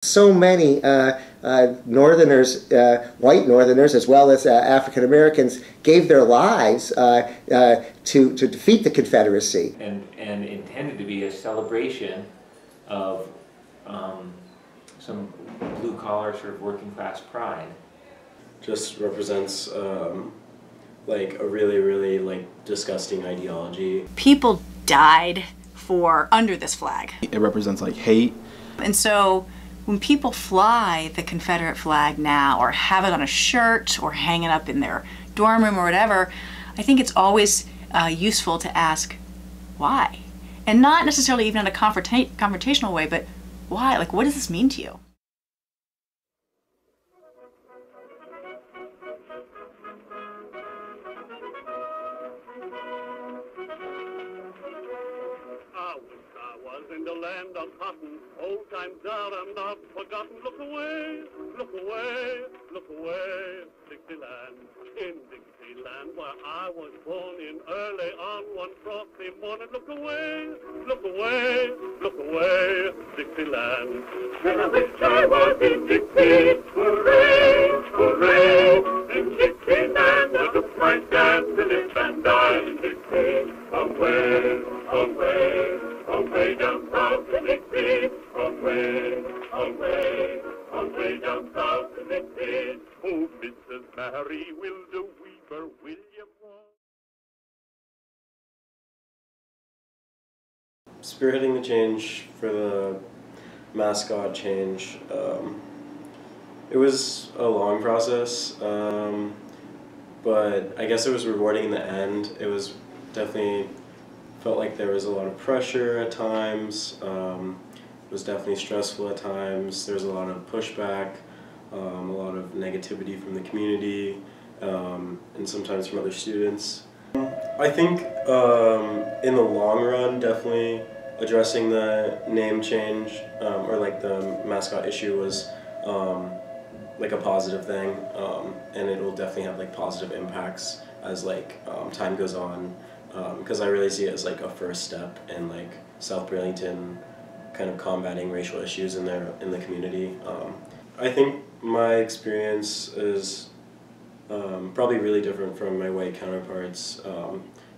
So many Northerners, white Northerners, as well as African Americans, gave their lives to defeat the Confederacy. And intended to be a celebration of some blue-collar sort of working-class pride. Just represents like a really like disgusting ideology. People died under this flag. It represents like hate. And so when people fly the Confederate flag now, or have it on a shirt, or hang it up in their dorm room or whatever, I think it's always useful to ask why. And not necessarily even in a confrontational way, but why? Like, what does this mean to you? In the land of cotton, old times are not forgotten. Look away, look away, look away, Dixieland. In Dixieland, where I was born in early on one frosty morning. Look away, look away, look away, Dixieland. When I wish I was in Dixie, hooray, hooray. In Dixieland, I took my stand to live and die in Dixie. Away, away. Away down south to Dixie, away, away, away down south to Dixie. Oh, Mrs. Mary will the weaver, William Wall. Spearheading the change for the mascot change, it was a long process, but I guess it was rewarding in the end. It was definitely felt like there was a lot of pressure at times. It was definitely stressful at times. There was a lot of pushback, a lot of negativity from the community, and sometimes from other students. I think in the long run, definitely addressing the name change or like the mascot issue was like a positive thing, and it will definitely have like positive impacts as like time goes on. Because I really see it as like a first step in like South Burlington kind of combating racial issues in the community. I think my experience is probably really different from my white counterparts,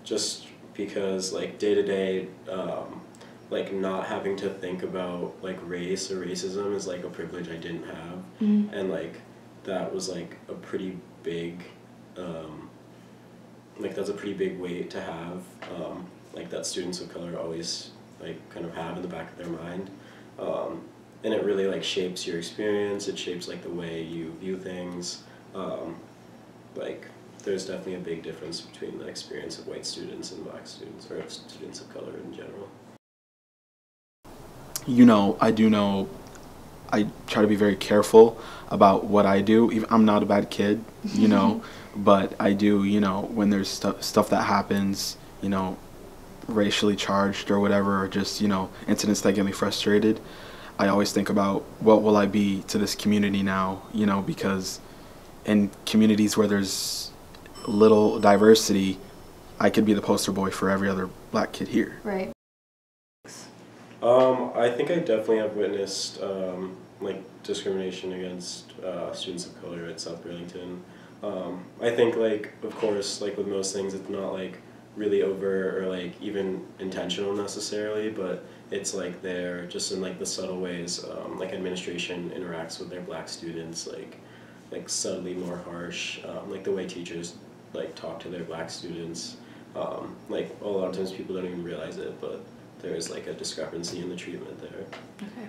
just because like day to day, like not having to think about like race or racism is like a privilege I didn't have, and like that was like a pretty big. Like that's a pretty big weight to have, like that students of color always like kind of have in the back of their mind, and it really like shapes your experience. It shapes like the way you view things. Like there's definitely a big difference between the experience of white students and black students, or students of color in general. You know, I try to be very careful about what I do. I'm not a bad kid, you know, but I do, you know, when there's stuff that happens, you know, racially charged or whatever, or just, you know, incidents that get me frustrated, I always think about what will I be to this community now, you know, because in communities where there's little diversity, I could be the poster boy for every other black kid here. Right. I think I definitely have witnessed like discrimination against students of color at South Burlington. I think like, of course, like with most things, it's not like really overt or like even intentional necessarily, but it's like they're just in like the subtle ways like administration interacts with their black students, like subtly more harsh, like the way teachers like talk to their black students. Like a lot of times people don't even realize it, but there's like a discrepancy in the treatment there. Okay.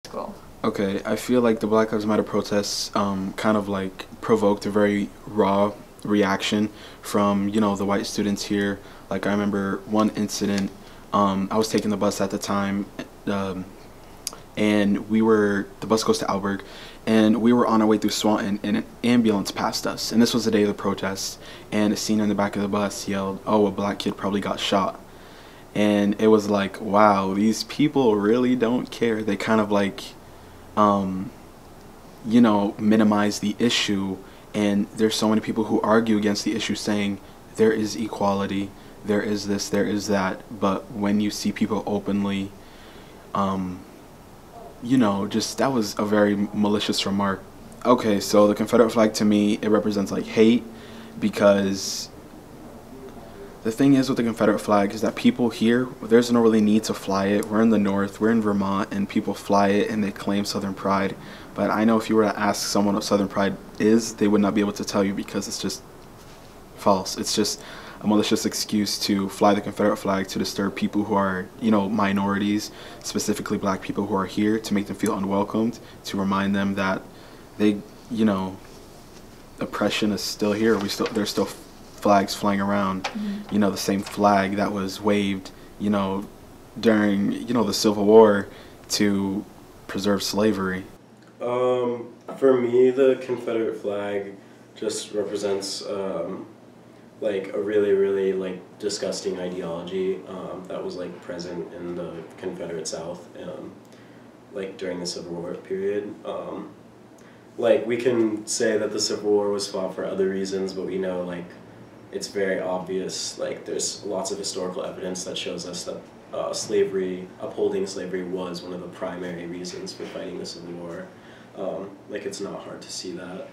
Cool. Okay, I feel like the Black Lives Matter protests kind of like provoked a very raw reaction from, you know, the white students here. Like I remember one incident, I was taking the bus at the time, and the bus goes to Alberg, and we were on our way through Swanton, and an ambulance passed us, and this was the day of the protest, and a senior in the back of the bus yelled, "Oh, a black kid probably got shot." And it was like, wow, these people really don't care. They kind of like you know, minimize the issue. And there's so many people who argue against the issue, saying there is equality, there is this, there is that. But when you see people openly, you know, just, that was a very malicious remark. Okay, so the Confederate flag, to me, it represents like hate, because the thing is with the Confederate flag is that people here, there's no really need to fly it. We're in the North, we're in Vermont, and people fly it and they claim Southern pride. But I know if you were to ask someone what Southern pride is, they would not be able to tell you, because it's just false. It's just a malicious excuse to fly the Confederate flag to disturb people who are, you know, minorities, specifically black people who are here, to make them feel unwelcomed, to remind them that they, you know, oppression is still here. There's still flags flying around, you know, the same flag that was waved, you know, during, you know, the Civil War to preserve slavery. For me, the Confederate flag just represents like a really, really like disgusting ideology that was like present in the Confederate South, like during the Civil War period. Like, we can say that the Civil War was fought for other reasons, but we know, like, it's very obvious, like, there's lots of historical evidence that shows us that slavery, upholding slavery, was one of the primary reasons for fighting the Civil War. Like, it's not hard to see that.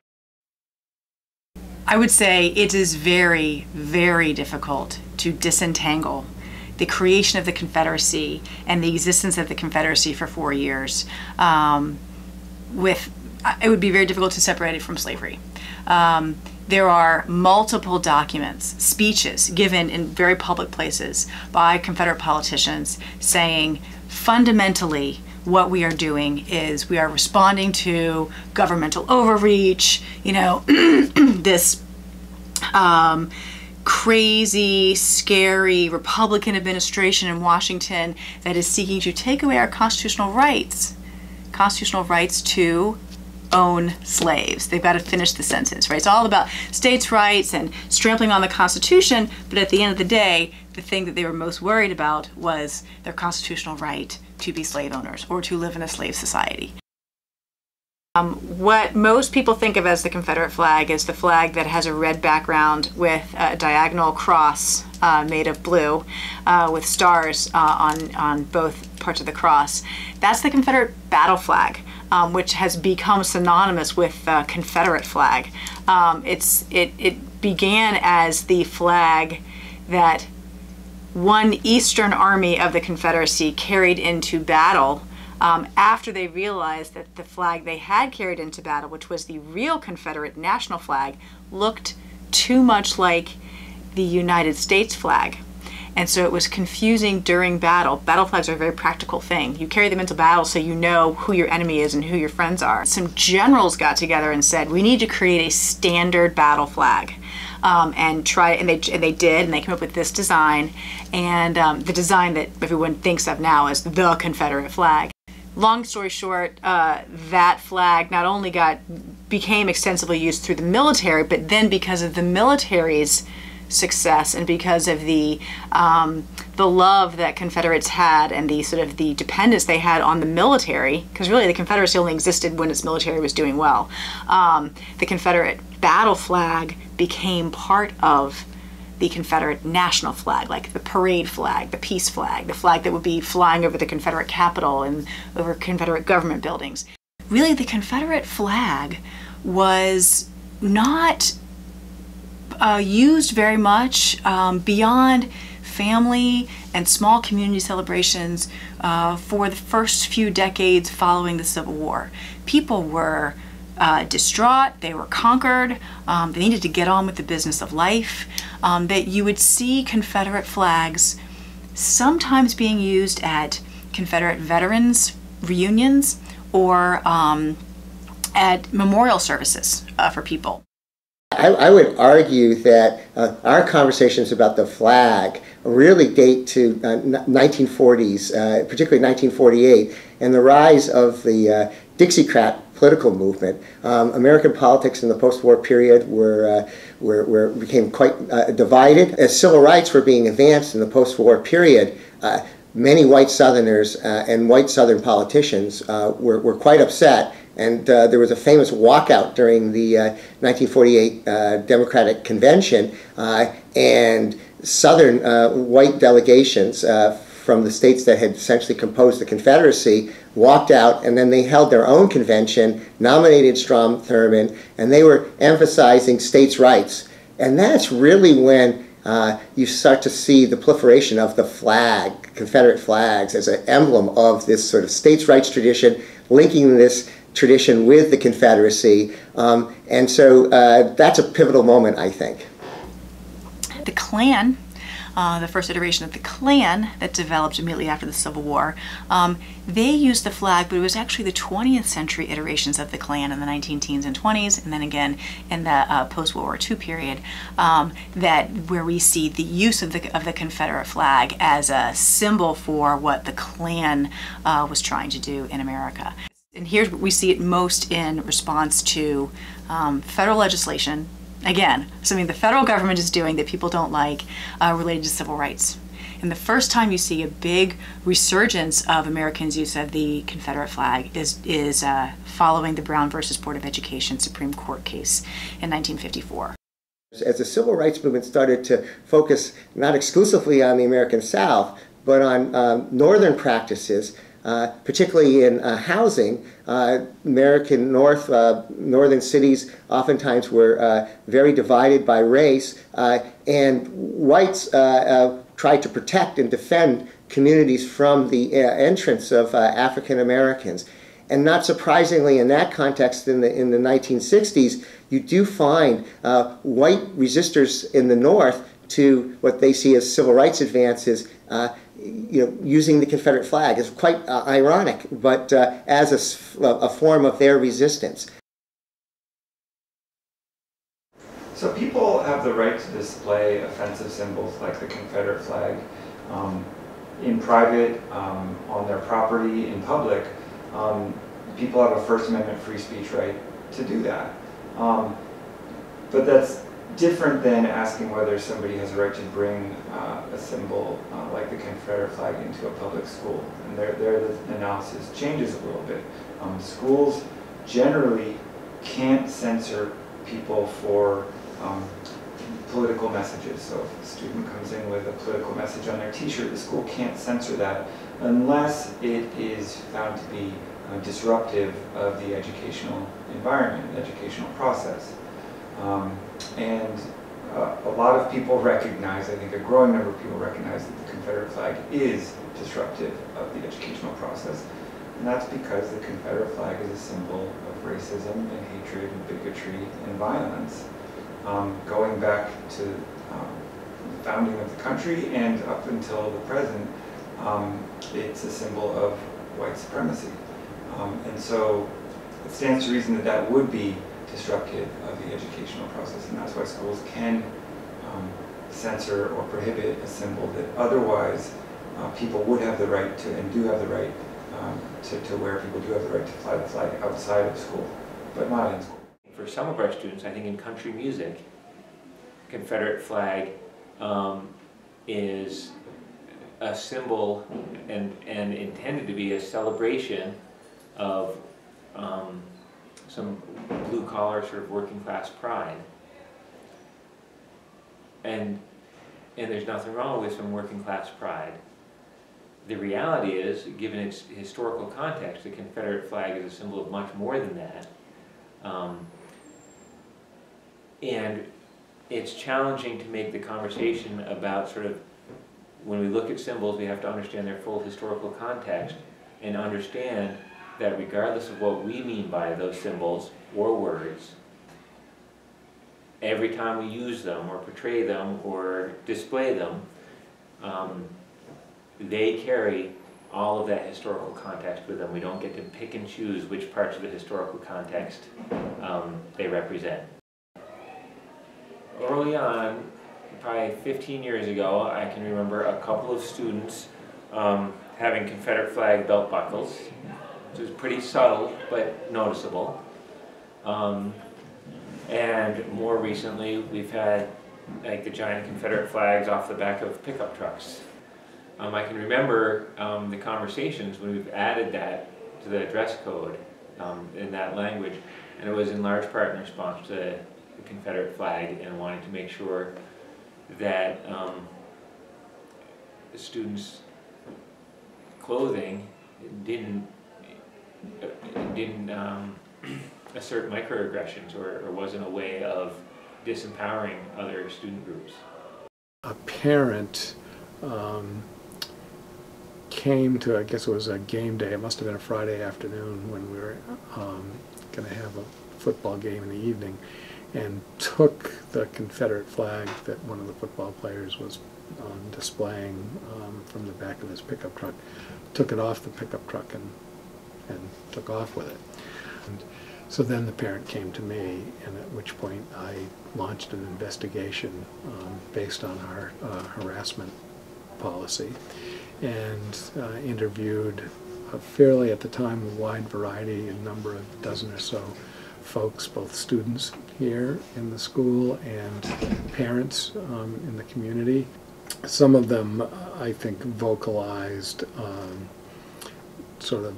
I would say it is very, very difficult to disentangle the creation of the Confederacy and the existence of the Confederacy for 4 years it would be very difficult to separate it from slavery. There are multiple documents, speeches given in very public places by Confederate politicians saying fundamentally what we are doing is we are responding to governmental overreach, you know, this crazy, scary Republican administration in Washington that is seeking to take away our constitutional rights to own slaves. They've got to finish the sentence, right? It's all about states' rights and trampling on the Constitution, but at the end of the day, the thing that they were most worried about was their constitutional right to be slave owners or to live in a slave society. What most people think of as the Confederate flag is the flag that has a red background with a diagonal cross made of blue with stars on both parts of the cross. That's the Confederate battle flag, which has become synonymous with the Confederate flag. It began as the flag that one Eastern Army of the Confederacy carried into battle after they realized that the flag they had carried into battle, which was the real Confederate national flag, looked too much like the United States flag. And so it was confusing during battle. Battle flags are a very practical thing. You carry them into battle so you know who your enemy is and who your friends are. Some generals got together and said, we need to create a standard battle flag. And they did, and they came up with this design, and the design that everyone thinks of now as the Confederate flag. Long story short, that flag not only became extensively used through the military, but then because of the military's success and because of the love that Confederates had and the sort of the dependence they had on the military, because really the Confederacy only existed when its military was doing well, the Confederate battle flag became part of the Confederate national flag, like the parade flag, the peace flag, the flag that would be flying over the Confederate Capitol and over Confederate government buildings. Really, the Confederate flag was not used very much beyond family and small community celebrations for the first few decades following the Civil War. People were distraught, they were conquered, they needed to get on with the business of life, that you would see Confederate flags sometimes being used at Confederate veterans reunions or at memorial services for people. I would argue that our conversations about the flag really date to 1940s, particularly 1948, and the rise of the Dixiecrat political movement. American politics in the post-war period became quite divided. As civil rights were being advanced in the post-war period, many white Southerners and white Southern politicians were quite upset And there was a famous walkout during the 1948 Democratic Convention, and Southern white delegations from the states that had essentially composed the Confederacy walked out, and then they held their own convention, nominated Strom Thurmond, and they were emphasizing states' rights. And that's really when you start to see the proliferation of the flag, Confederate flags, as an emblem of this sort of states' rights tradition, linking this tradition with the Confederacy. And so that's a pivotal moment, I think. The Klan, the first iteration of the Klan that developed immediately after the Civil War, they used the flag, but it was actually the 20th century iterations of the Klan in the 19-teens and 20s, and then again in the post-World War II period, where we see the use of the Confederate flag as a symbol for what the Klan was trying to do in America. And here we see it most in response to federal legislation. Again, something the federal government is doing that people don't like, related to civil rights. And the first time you see a big resurgence of Americans' use of the Confederate flag is following the Brown versus Board of Education Supreme Court case in 1954. As the civil rights movement started to focus not exclusively on the American South, but on northern practices, particularly in housing, American northern cities oftentimes were very divided by race, and whites tried to protect and defend communities from the entrance of African Americans. And not surprisingly, in that context, in the 1960s, you do find white resistors in the North to what they see as civil rights advances, using the Confederate flag. Is quite ironic, but as a form of their resistance. So people have the right to display offensive symbols like the Confederate flag in private, on their property, in public. People have a First Amendment free speech right to do that. But that's different than asking whether somebody has a right to bring a symbol like the Confederate flag into a public school. And there the analysis changes a little bit. Schools generally can't censor people for political messages. So if a student comes in with a political message on their t-shirt, the school can't censor that unless it is found to be disruptive of the educational environment, the educational process. And a lot of people recognize, I think a growing number of people recognize that the Confederate flag is disruptive of the educational process. And that's because the Confederate flag is a symbol of racism and hatred and bigotry and violence. Going back to the founding of the country and up until the present, it's a symbol of white supremacy. And so it stands to reason that that would be disruptive of the educational process, and that's why schools can censor or prohibit a symbol that otherwise people would have the right to, and do have the right to wear. People do have the right to fly the flag outside of school, but not in school. For some of our students, I think in country music, Confederate flag is a symbol and intended to be a celebration of some blue-collar sort of working-class pride. And there's nothing wrong with some working-class pride. The reality is, given its historical context, the Confederate flag is a symbol of much more than that. And it's challenging to make the conversation about sort of, when we look at symbols, we have to understand their full historical context and understand that regardless of what we mean by those symbols or words, every time we use them or portray them or display them, they carry all of that historical context with them. We don't get to pick and choose which parts of the historical context they represent. Early on, probably 15 years ago, I can remember a couple of students having Confederate flag belt buckles, which was pretty subtle but noticeable. And more recently, we've had like the giant Confederate flags off the back of pickup trucks. I can remember the conversations when we've added that to the dress code, in that language. And it was in large part in response to the Confederate flag and wanting to make sure that the students' clothing didn't assert microaggressions or wasn't a way of disempowering other student groups. A parent came to, I guess it was a game day, it must have been a Friday afternoon when we were going to have a football game in the evening, and took the Confederate flag that one of the football players was displaying from the back of his pickup truck, took it off the pickup truck and took off with it. And so then the parent came to me, and at which point I launched an investigation based on our harassment policy, and interviewed a fairly, at the time, wide variety, a number of dozen or so folks, both students here in the school and parents in the community. Some of them, I think, vocalized sort of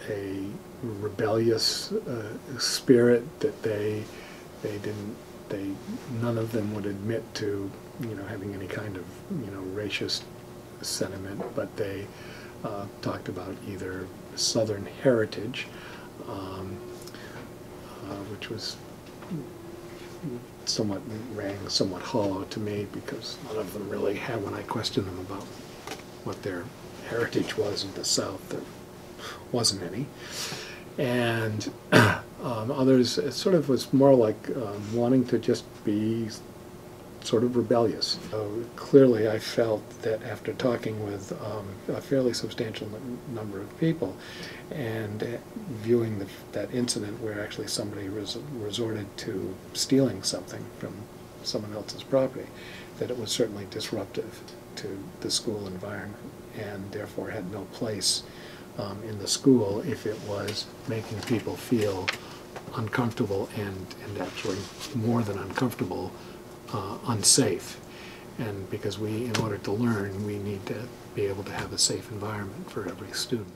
a rebellious spirit that none of them would admit to, having any kind of, racist sentiment, but they talked about either Southern heritage, which was rang somewhat hollow to me, because none of them really had, when I questioned them about what their heritage was in the South, there wasn't any. And others, it sort of was more like wanting to just be sort of rebellious. Clearly I felt that after talking with a fairly substantial number of people and viewing that incident where actually somebody resorted to stealing something from someone else's property, that it was certainly disruptive to the school environment and therefore had no place in the school if it was making people feel uncomfortable and actually more than uncomfortable, unsafe. And because in order to learn, we need to be able to have a safe environment for every student.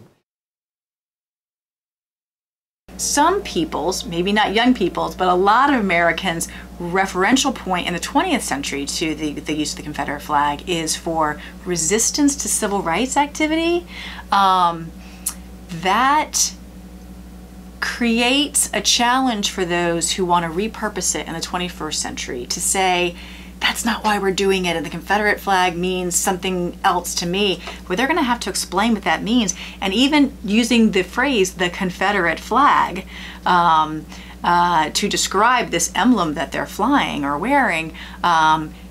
Some peoples, maybe not young peoples, but a lot of Americans' referential point in the 20th century to the use of the Confederate flag is for resistance to civil rights activity. That creates a challenge for those who want to repurpose it in the 21st century to say, that's not why we're doing it, and the Confederate flag means something else to me. Well, they're going to have to explain what that means. And even using the phrase, the Confederate flag, to describe this emblem that they're flying or wearing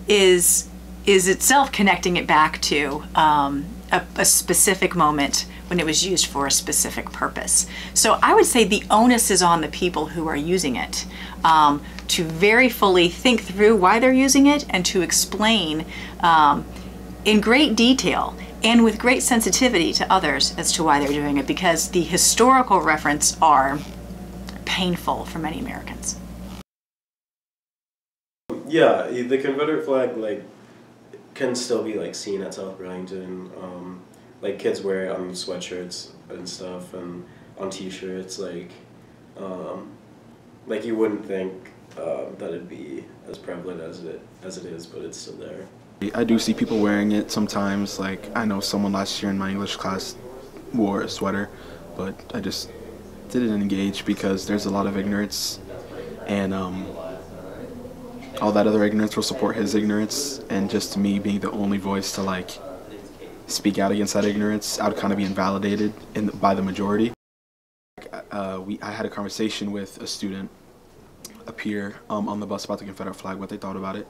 is itself connecting it back to a specific moment when it was used for a specific purpose. So I would say the onus is on the people who are using it to very fully think through why they're using it and to explain in great detail and with great sensitivity to others as to why they're doing it, because the historical references are painful for many Americans. Yeah, the Confederate flag can still be seen at South Burlington. Kids wear it on sweatshirts and stuff, and on T-shirts. You wouldn't think that it'd be as prevalent as it is, but it's still there. I do see people wearing it sometimes. I know someone last year in my English class wore a sweater, but I just didn't engage because there's a lot of ignorance, and all that other ignorance will support his ignorance, and just me being the only voice to speak out against that ignorance, I would kind of be invalidated by the majority. I had a conversation with a student, a peer, on the bus about the Confederate flag, what they thought about it,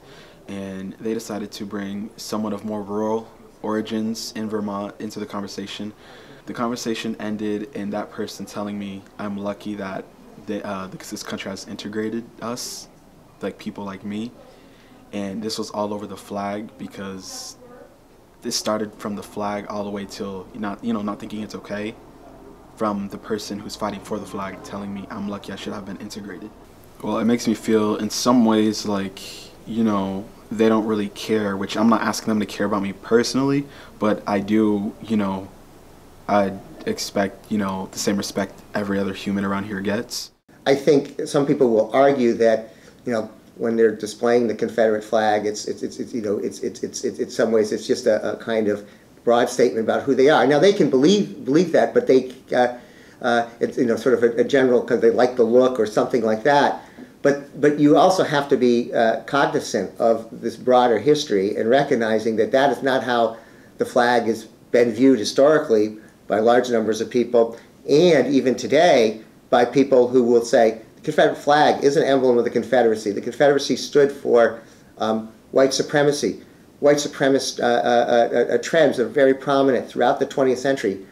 and they decided to bring someone of more rural origins in Vermont into the conversation. The conversation ended in that person telling me I'm lucky that this country has integrated us, people like me, and this was all over the flag, because this started from the flag all the way till not thinking it's okay, from the person who's fighting for the flag telling me I'm lucky I should have been integrated. Well, it makes me feel in some ways they don't really care, which I'm not asking them to care about me personally, but I do, I expect, you know, the same respect every other human around here gets. I think some people will argue that, you know, when they're displaying the Confederate flag, it's in some ways it's just a kind of broad statement about who they are. Now they can believe that, but they it's, you know, sort of a general because they like the look or something like that. But you also have to be cognizant of this broader history and recognizing that that is not how the flag has been viewed historically by large numbers of people, and even today by people who will say the Confederate flag is an emblem of the Confederacy. The Confederacy stood for white supremacy. White supremacist trends are very prominent throughout the 20th century.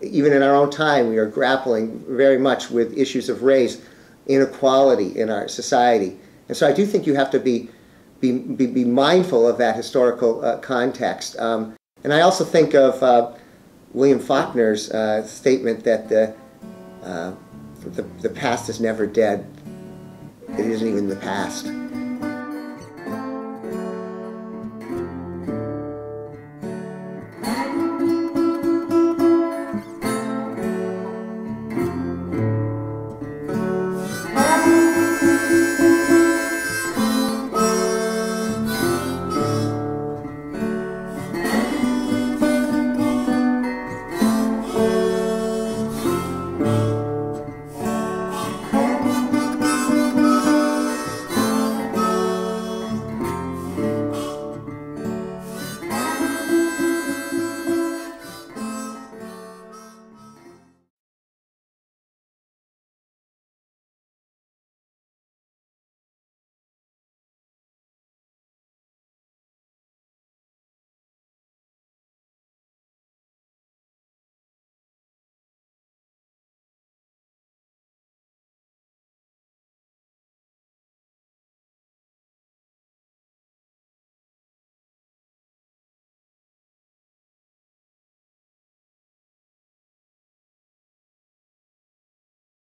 Even in our own time, we are grappling very much with issues of race, inequality in our society. And so I do think you have to be mindful of that historical context. And I also think of William Faulkner's statement that the past is never dead. It isn't even the past.